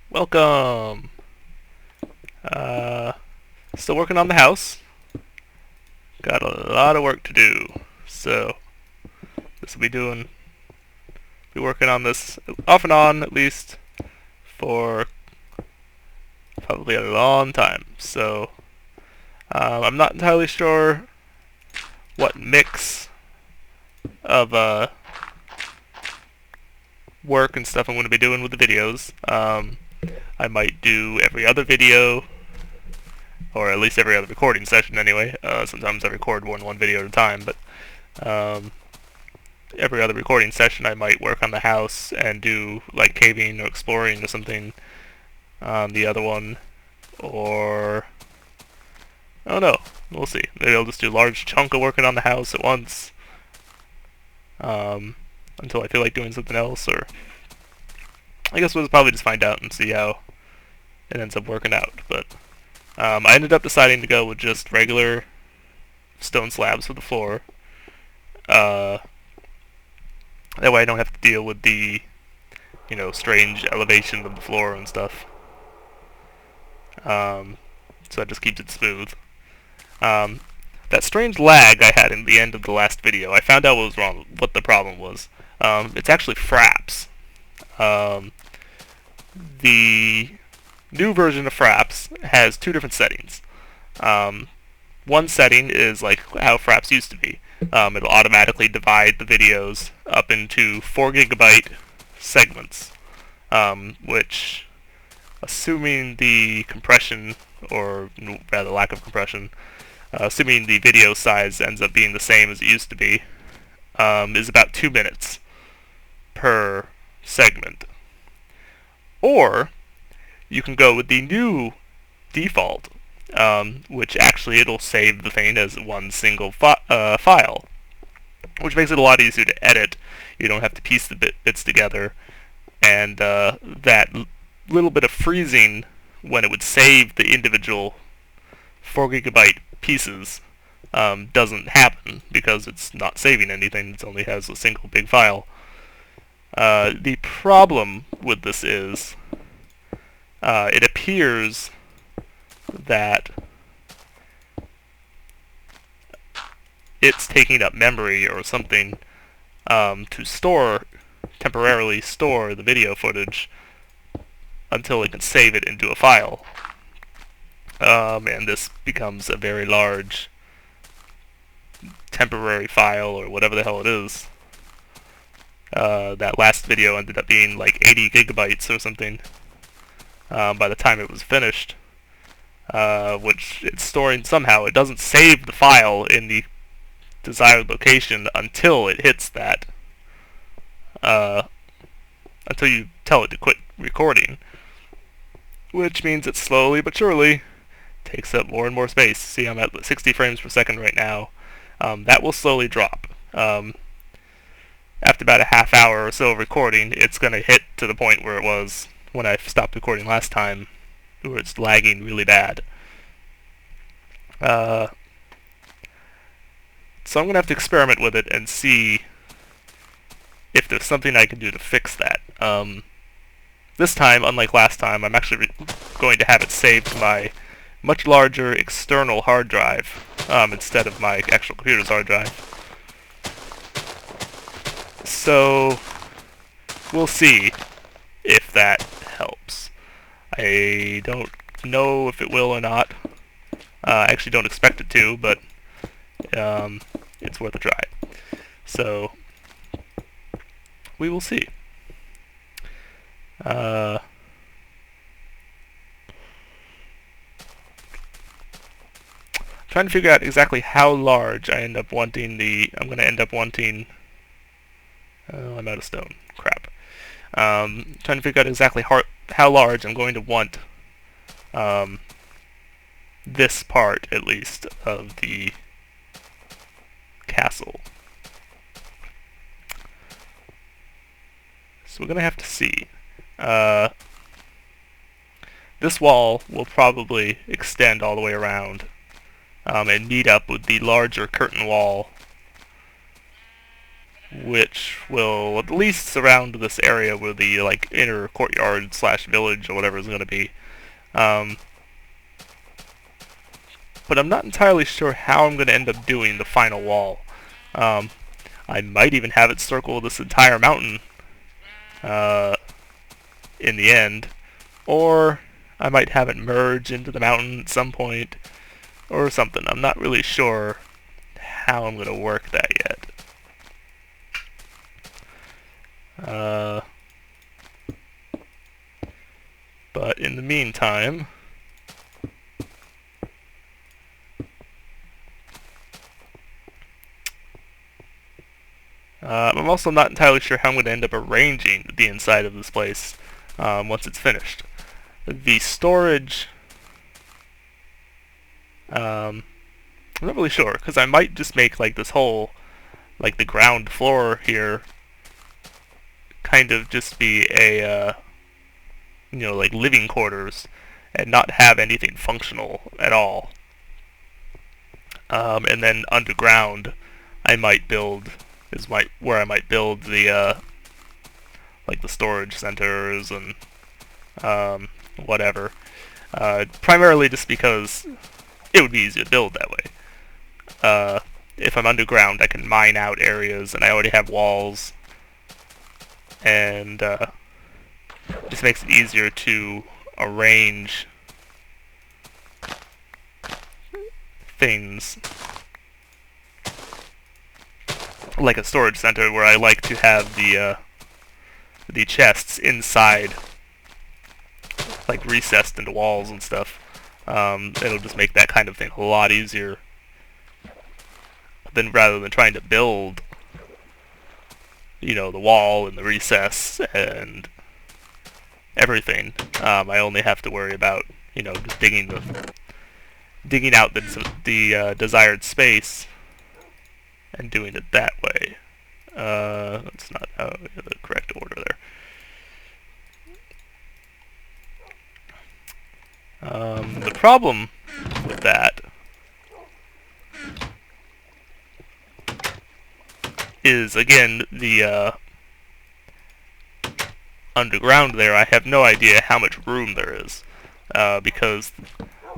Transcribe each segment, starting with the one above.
Welcome! Uh, Still working on the house. Got a lot of work to do. So, this will be working on this off and on at least for probably a long time. So, I'm not entirely sure what mix of work and stuff I'm going to be doing with the videos. I might do every other video, or at least every other recording session anyway. Sometimes I record more than one video at a time, but um, every other recording session I might work on the house and do like caving or exploring or something on the other one, or I don't know. We'll see. Maybe I'll just do a large chunk of working on the house at once until I feel like doing something else, or I guess we'll probably just find out and see how it ends up working out. But I ended up deciding to go with just regular stone slabs for the floor. That way I don't have to deal with the, strange elevation of the floor and stuff. So that just keeps it smooth. That strange lag I had in the end of the last video, I found out what was wrong, what the problem was. It's actually fraps. The new version of fraps has two different settings. One setting is like how fraps used to be. It'll automatically divide the videos up into 4 gigabyte segments, which, assuming the compression, or rather lack of compression, assuming the video size ends up being the same as it used to be, is about 2 minutes per segment. Or you can go with the new default, which actually it'll save the thing as one single file, which makes it a lot easier to edit. You don't have to piece the bits together, and that little bit of freezing when it would save the individual 4 gigabyte pieces doesn't happen because it's not saving anything. It only has a single big file. The problem with this is it appears that it's taking up memory or something to temporarily store the video footage until it can save it into a file. And this becomes a very large temporary file, or whatever the hell it is. That last video ended up being like 80 gigabytes or something by the time it was finished, which it's storing somehow. It doesn't save the file in the desired location until it hits that, until you tell it to quit recording, which means it slowly but surely takes up more and more space. See, I'm at 60 frames per second right now. That will slowly drop. After about a half hour or so of recording, it's going to hit to the point where it was when I stopped recording last time, where it's lagging really bad. So I'm going to have to experiment with it and see if there's something I can do to fix that. This time, unlike last time, I'm actually going to have it saved to my much larger external hard drive instead of my actual computer's hard drive. So we'll see if that helps. I don't know if it will or not. I actually don't expect it to, but it's worth a try. So we will see. Trying to figure out exactly how large I end up wanting I'm going to end up wanting. Oh, I'm out of stone. Crap. Trying to figure out exactly how large I'm going to want this part, at least, of the castle. So we're going to have to see. This wall will probably extend all the way around and meet up with the larger curtain wall which will at least surround this area where the like inner courtyard slash village or whatever is going to be. Um, but I'm not entirely sure how I'm going to end up doing the final wall. Um, I might even have it circle this entire mountain in the end, or I might have it merge into the mountain at some point, or something. I'm not really sure how I'm going to work that yet. But in the meantime, I'm also not entirely sure how I'm going to end up arranging the inside of this place once it's finished. The storage, I'm not really sure, because I might just make like this whole, like the ground floor here, kind of just be a, like living quarters, and not have anything functional at all. And then underground, I might build where I might build the like the storage centers and whatever. Primarily just because it would be easy to build that way. If I'm underground, I can mine out areas, and I already have walls, and just makes it easier to arrange things like a storage center, where I like to have the chests inside, like recessed into walls and stuff. It'll just make that kind of thing a lot easier than rather than trying to build, the wall and the recess and everything. I only have to worry about, just digging out the desired space and doing it that way. That's not the correct order there. The problem with that is, again, the underground there. I have no idea how much room there is, because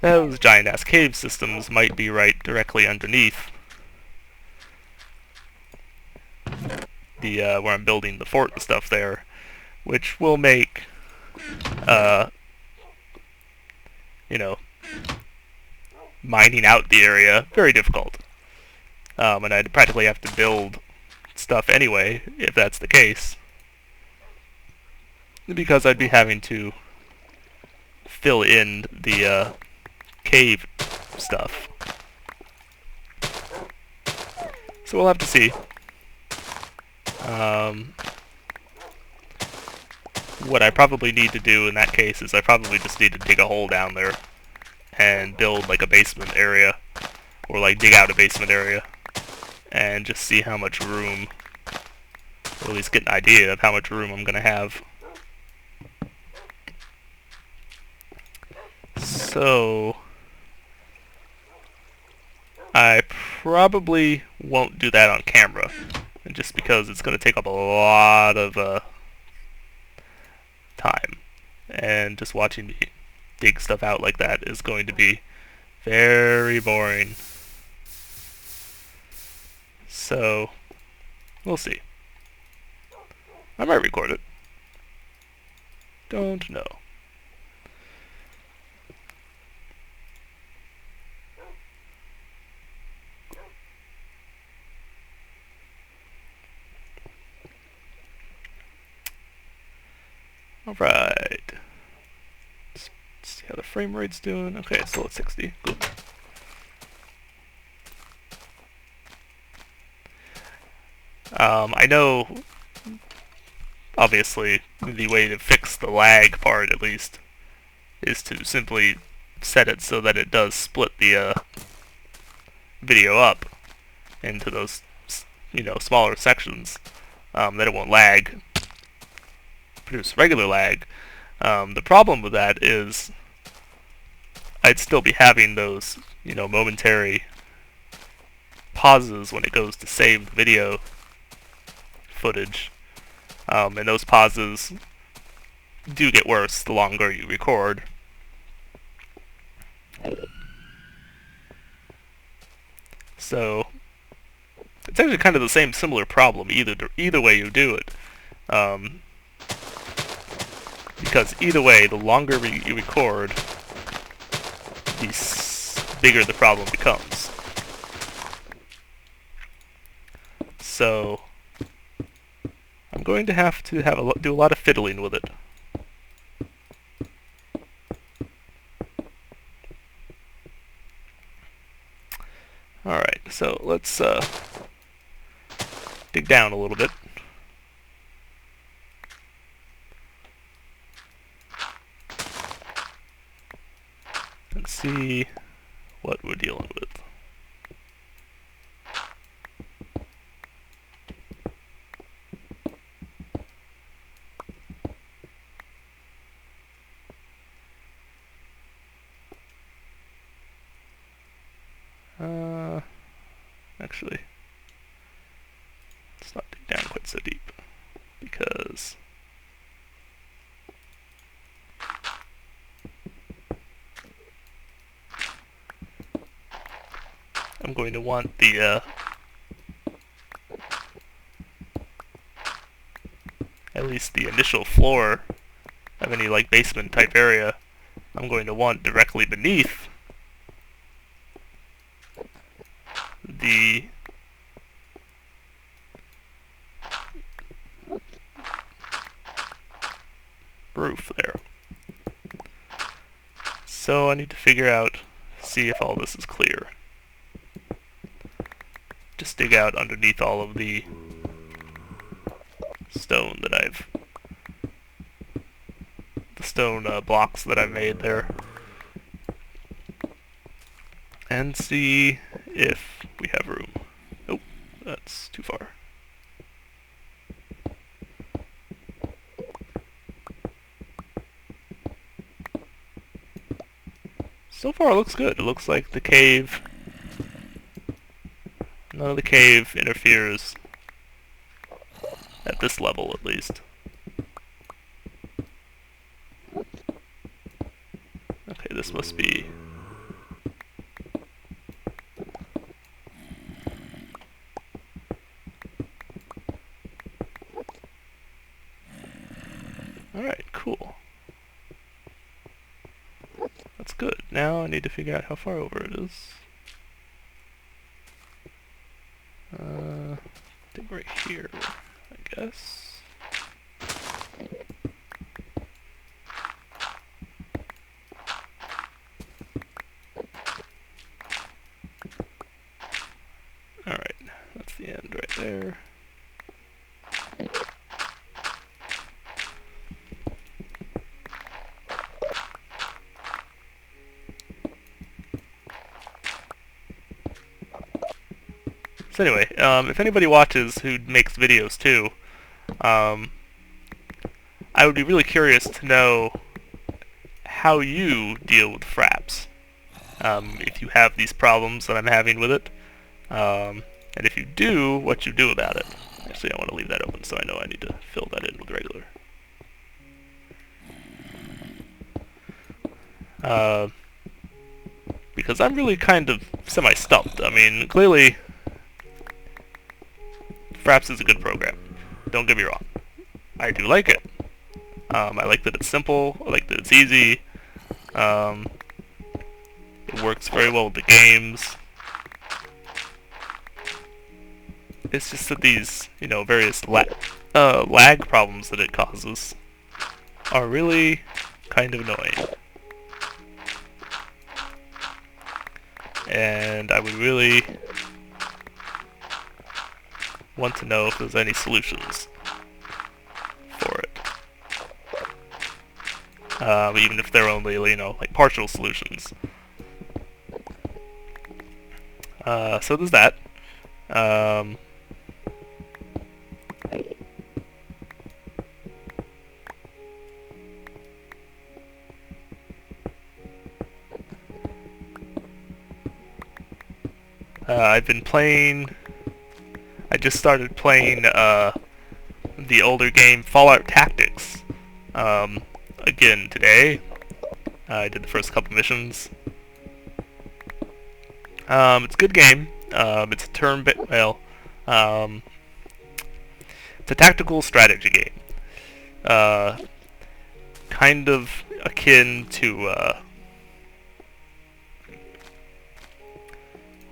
those giant-ass cave systems might be right directly underneath the where I'm building the fort and stuff there, which will make mining out the area very difficult. And I'd practically have to build stuff anyway, if that's the case, because I'd be having to fill in the cave stuff. So we'll have to see. What I probably need to do in that case is I probably just need to dig a hole down there and build like a basement area, or like dig out a basement area, and just see how much room, or at least get an idea of how much room I'm going to have. So I probably won't do that on camera, just because it's going to take up a lot of time, and just watching me dig stuff out like that is going to be very boring. So we'll see. I might record it. Don't know. Alright. Let's see how the frame rate's doing. Okay, it's still at 60. Cool. I know, obviously, the way to fix the lag part, at least, is to simply set it so that it does split the video up into those, smaller sections, that it won't lag, produce regular lag. The problem with that is I'd still be having those, momentary pauses when it goes to save the video, footage, and those pauses do get worse the longer you record. So it's actually kind of the same similar problem either way you do it, because either way, the longer you record, the bigger the problem becomes. So I'm going to have to do a lot of fiddling with it. Alright, so let's dig down a little bit. And see what we're dealing with. Actually, let's not dig down quite so deep, because I'm going to want the at least the initial floor of any like basement type area, I'm going to want directly beneath the roof there. So I need to figure out, see if all this is clear. Just dig out underneath all of the stone that the stone blocks that I've made there, and see if we have room. Nope, that's too far. So far it looks good. It looks like the cave, none of the cave interferes at this level at least. Okay, this must be alright, cool. That's good. Now I need to figure out how far over it is. I think right here, I guess. Alright, that's the end right there. So anyway, if anybody watches who makes videos too, I would be really curious to know how you deal with fraps. If you have these problems that I'm having with it, and if you do, what you do about it. Actually, I want to leave that open so I know I need to fill that in with regular. Because I'm really kind of semi-stumped. I mean, clearly, fraps is a good program. Don't get me wrong. I do like it. I like that it's simple. I like that it's easy. It works very well with the games. It's just that these, various lag problems that it causes are really kind of annoying. And I would really want to know if there's any solutions for it. Even if they're only, like partial solutions. So there's that. I've been playing. I just started playing the older game Fallout Tactics. Again, today, I did the first couple missions. It's a good game. It's a it's a tactical strategy game. Kind of akin to,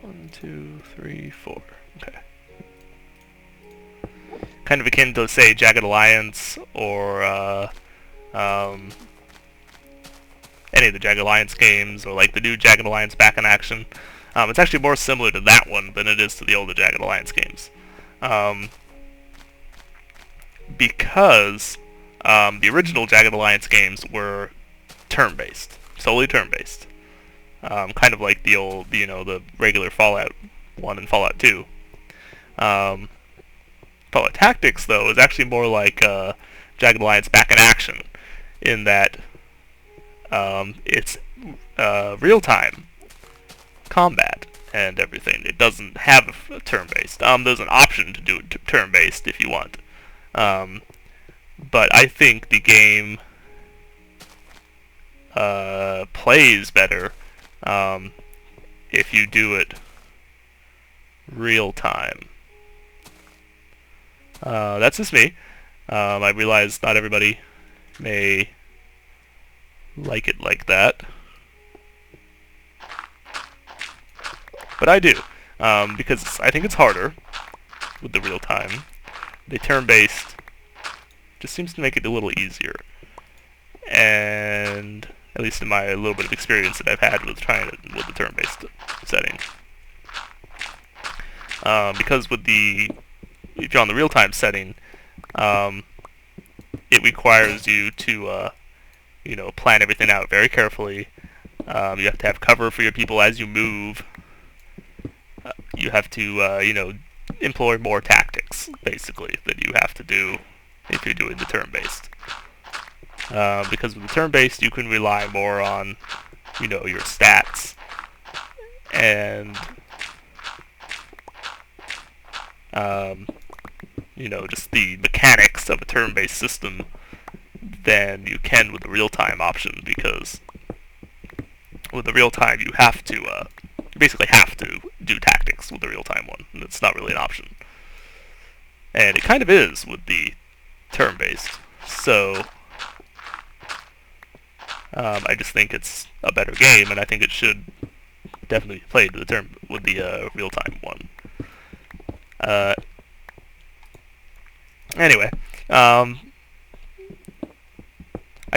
1, 2, 3, 4. Okay. Kind of akin to, say, Jagged Alliance or any of the Jagged Alliance games, or like the new Jagged Alliance Back in Action. It's actually more similar to that one than it is to the older Jagged Alliance games. Because the original Jagged Alliance games were turn-based, solely turn-based. Kind of like the old, the regular Fallout 1 and Fallout 2. Fallout Tactics, though, is actually more like Jagged Alliance Back in Action, in that it's real-time combat and everything. It doesn't have a turn-based. There's an option to do it turn-based if you want. But I think the game plays better if you do it real-time. That's just me. I realize not everybody may like it like that, but I do, because I think it's harder with the real-time. The turn-based just seems to make it a little easier, and at least in my little bit of experience that I've had with trying it with the turn-based setting. Because if you're on the real-time setting, it requires you to plan everything out very carefully. You have to have cover for your people as you move. You have to, employ more tactics, basically, that you have to do if you're doing the turn-based. Because with the turn-based, you can rely more on, your stats and, just the mechanics of a turn-based system than you can with the real-time option, because with the real-time you have to, you basically have to do tactics with the real-time one. It's not really an option. And it kind of is with the turn-based. So, I just think it's a better game, and I think it should definitely be played with the real-time one. Anyway, I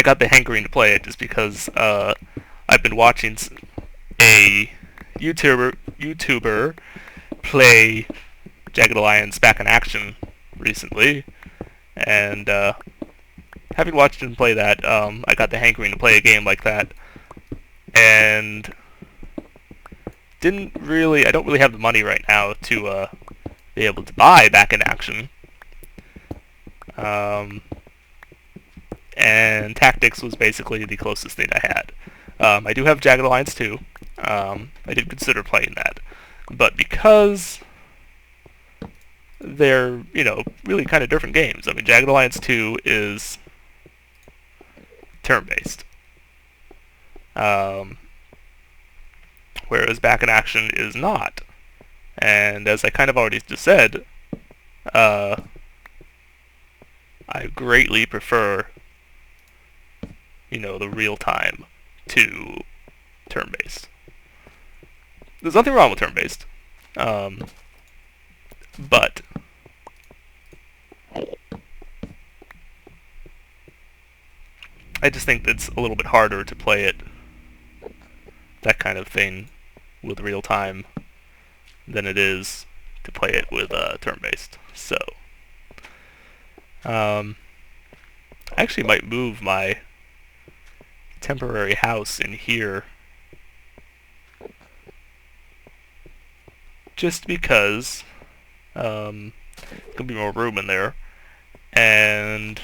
got the hankering to play it just because I've been watching a YouTuber play Jagged Alliance Back in Action recently, and having watched him play that, I got the hankering to play a game like that, and I don't really have the money right now to be able to buy Back in Action. And Tactics was basically the closest thing I had. I do have Jagged Alliance 2. I did consider playing that. But because they're, really kind of different games. I mean, Jagged Alliance 2 is turn-based. Whereas Back in Action is not. And as I kind of already just said, I greatly prefer, the real-time to turn-based. There's nothing wrong with turn-based, but I just think it's a little bit harder to play it, that kind of thing, with real-time than it is to play it with turn-based. So, I actually might move my temporary house in here just because there's gonna be more room in there, and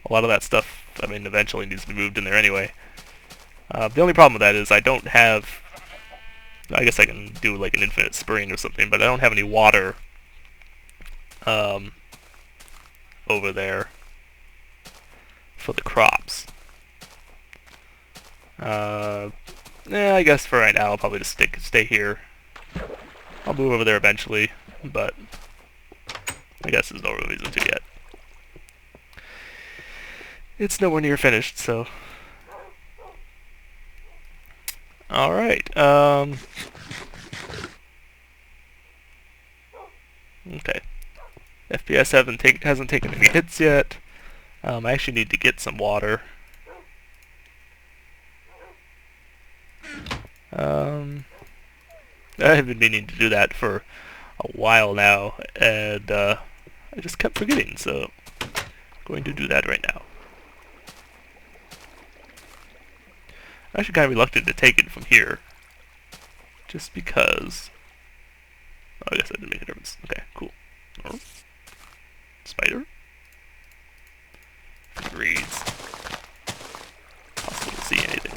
a lot of that stuff, eventually needs to be moved in there anyway. The only problem with that is I don't have, I guess I can do like an infinite spring or something, but I don't have any water over there for the crops. Yeah, I guess for right now I'll probably just stay here. I'll move over there eventually, but I guess there's no real reason to yet. It's nowhere near finished, so. Alright, okay. FPS hasn't taken any hits yet. I actually need to get some water. I have been meaning to do that for a while now, and I just kept forgetting, so I'm going to do that right now. I'm actually kind of reluctant to take it from here, just because. Oh, I guess that didn't make a difference. Okay, cool. Oh. Spider. If it reads. Possible to see anything.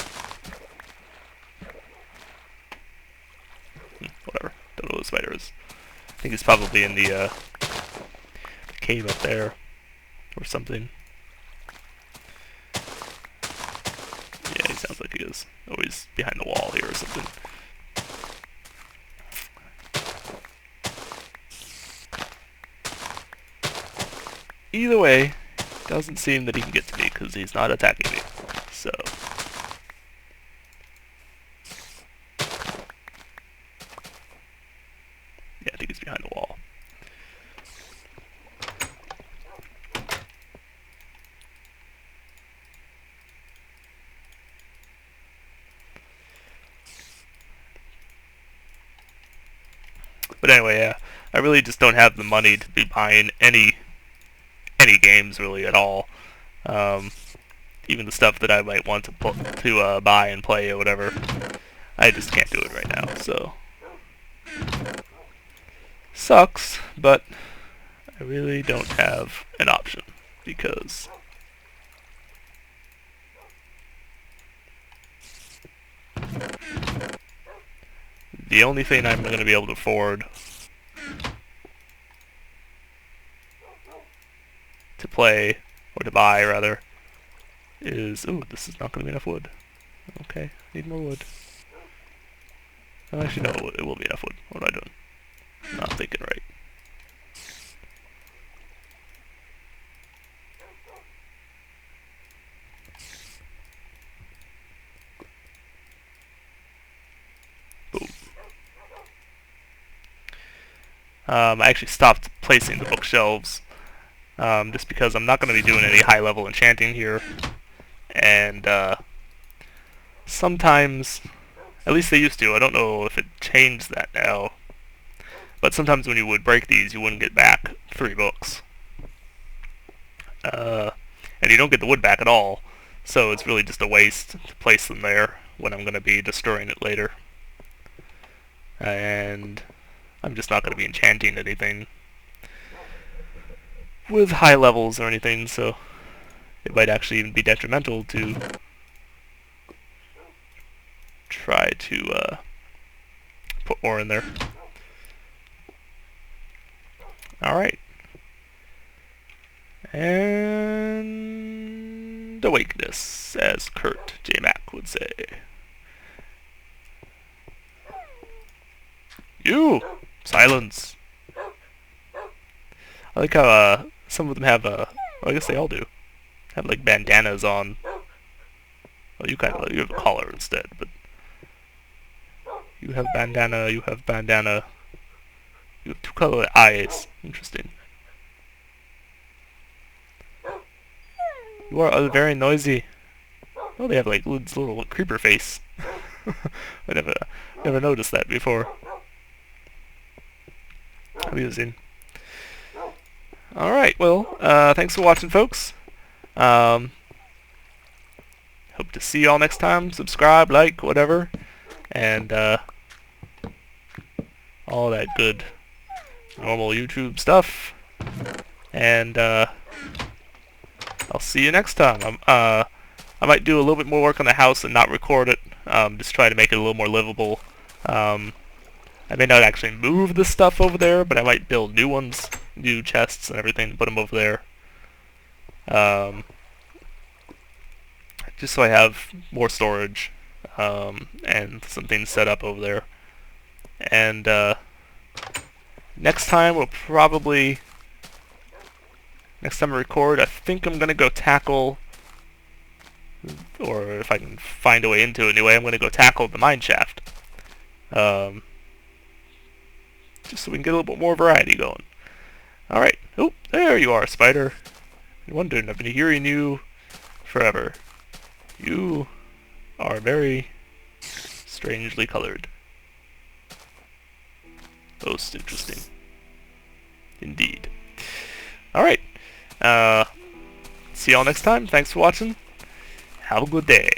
Whatever. Don't know what the spider is. I think it's probably in the cave up there, or something. Yeah, he sounds like he is. Oh, he's behind the wall here or something. Either way, it doesn't seem that he can get to me because he's not attacking me. So. Yeah, I think he's behind the wall. But anyway, yeah, I really just don't have the money to be buying any games really at all. Even the stuff that I might want to buy and play or whatever, I just can't do it right now. So sucks, but I really don't have an option because the only thing I'm going to be able to afford to play, or to buy rather, is... Ooh, this is not going to be enough wood. Okay, need more wood. Oh, actually, no, it will be enough wood. What am I doing? I'm not thinking right. Boom. I actually stopped placing the bookshelves just because I'm not going to be doing any high-level enchanting here, and sometimes, at least they used to, I don't know if it changed that now, but sometimes when you would break these, you wouldn't get back 3 books. And you don't get the wood back at all, so it's really just a waste to place them there when I'm going to be destroying it later. And I'm just not going to be enchanting anything with high levels or anything, so it might actually even be detrimental to try to put ore in there. Alright. And awakeness, as Kurt J. Mack would say. You! Silence! I like how some of them have, well, I guess they all do, have like bandanas on. Well, you you have a collar instead, but you have bandana, you have 2-color eyes. Interesting. You are very noisy. Oh, they have like this little creeper face. I never noticed that before. Amusing. Alright, well, thanks for watching, folks. Hope to see y'all next time. Subscribe, like, whatever. And, all that good normal YouTube stuff. And, I'll see you next time. I might do a little bit more work on the house and not record it. Just try to make it a little more livable. I may not actually move the stuff over there, but I might build new ones, new chests and everything, and put them over there. um, just so I have more storage and some things set up over there. And next time next time I record, I think I'm gonna go tackle, or if I can find a way into it anyway, I'm gonna go tackle the mine shaft. Um, just so we can get a little bit more variety going. Alright. Oh, there you are, spider. I'm wondering, I've been hearing you forever. You are very strangely colored. Most interesting. Indeed. Alright. See y'all next time. Thanks for watching. Have a good day.